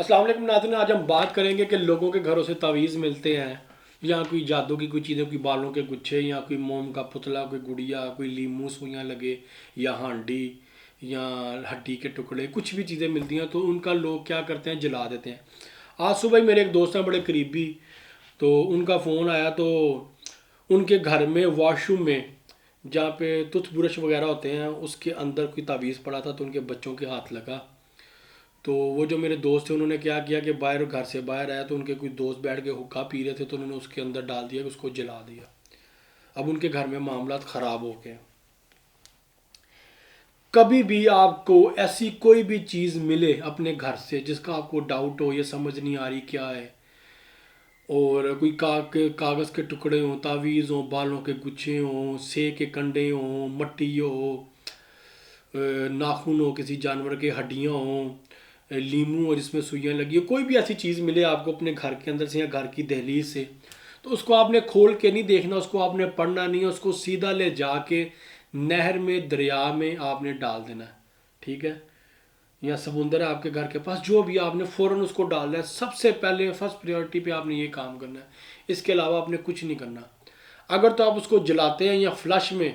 السلام علیکم ناظرین، آج ہم بات کریں گے کہ لوگوں کے گھروں سے تعویذ ملتے ہیں یا کوئی جادو کی کوئی چیزیں، کوئی بالوں کے گچھے یا کوئی موم کا پتلا، کوئی گڑیا، کوئی لیمو سوئیاں لگے یا ہانڈی یا ہڈی کے ٹکڑے، کچھ بھی چیزیں ملتی ہیں تو ان کا لوگ کیا کرتے ہیں، جلا دیتے ہیں۔ آج صبح ہی میرے ایک دوست ہیں بڑے قریبی، تو ان کا فون آیا تو ان کے گھر میں واش روم میں جہاں پہ ٹوتھ برش وغیرہ ہوتے ہیں اس کے اندر کوئی تعویذ پڑا تھا، تو ان کے بچوں کے ہاتھ لگا۔ تو وہ جو میرے دوست تھے انہوں نے کیا کیا کہ باہر، گھر سے باہر آیا تو ان کے کوئی دوست بیٹھ کے حقہ پی رہے تھے، تو انہوں نے اس کے اندر ڈال دیا کہ اس کو جلا دیا۔ اب ان کے گھر میں معاملات خراب ہو گئے۔ کبھی بھی آپ کو ایسی کوئی بھی چیز ملے اپنے گھر سے جس کا آپ کو ڈاؤٹ ہو، یہ سمجھ نہیں آ رہی کیا ہے، اور کوئی کاغذ کے ٹکڑے ہوں، تعویذ ہوں، بالوں کے گچھے ہوں، سے کے کنڈے ہوں، مٹی ہو، ناخن ہو کسی جانور کے، ہڈیاں ہوں، لیمو ہو جس میں سوئیاں لگی ہو، کوئی بھی ایسی چیز ملے آپ کو اپنے گھر کے اندر سے یا گھر کی دہلیز سے، تو اس کو آپ نے کھول کے نہیں دیکھنا، اس کو آپ نے پڑھنا نہیں ہے، اس کو سیدھا لے جا کے نہر میں، دریا میں آپ نے ڈال دینا ہے، ٹھیک ہے؟ یا سمندر ہے آپ کے گھر کے پاس، جو بھی آپ نے فوراً اس کو ڈالنا ہے۔ سب سے پہلے فرسٹ پریورٹی پہ آپ نے یہ کام کرنا ہے، اس کے علاوہ آپ نے کچھ نہیں کرنا۔ اگر تو آپ اس کو جلاتے ہیں یا فلش میں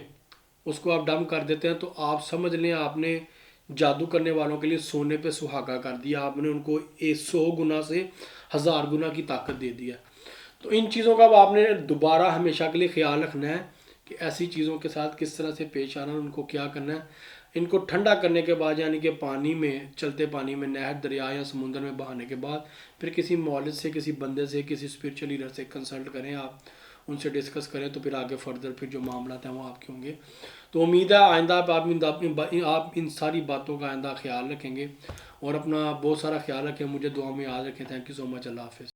اس کو آپ ڈم کر دیتے ہیں تو آپ سمجھ لیں آپ نے جادو کرنے والوں کے لیے سونے پہ سہاگا کر دیا، آپ نے ان کو 100 گنا سے 1000 گنا کی طاقت دے دیا۔ تو ان چیزوں کا اب آپ نے دوبارہ ہمیشہ کے لیے خیال رکھنا ہے کہ ایسی چیزوں کے ساتھ کس طرح سے پیش آنا، ان کو کیا کرنا ہے۔ ان کو ٹھنڈا کرنے کے بعد، یعنی کہ پانی میں، چلتے پانی میں، نہر، دریا یا سمندر میں بہانے کے بعد، پھر کسی مولد سے، کسی بندے سے، کسی اسپریچول لیڈر سے کنسلٹ کریں، آپ ان سے ڈسکس کریں، تو پھر آگے فردر پھر جو معاملات ہیں وہ آپ کے ہوں گے۔ تو امید ہے آئندہ آپ ان ساری باتوں کا آئندہ خیال رکھیں گے، اور اپنا بہت سارا خیال رکھیں، مجھے دعا میں یاد رکھیں۔ تھینک یو سو مچ، اللہ حافظ۔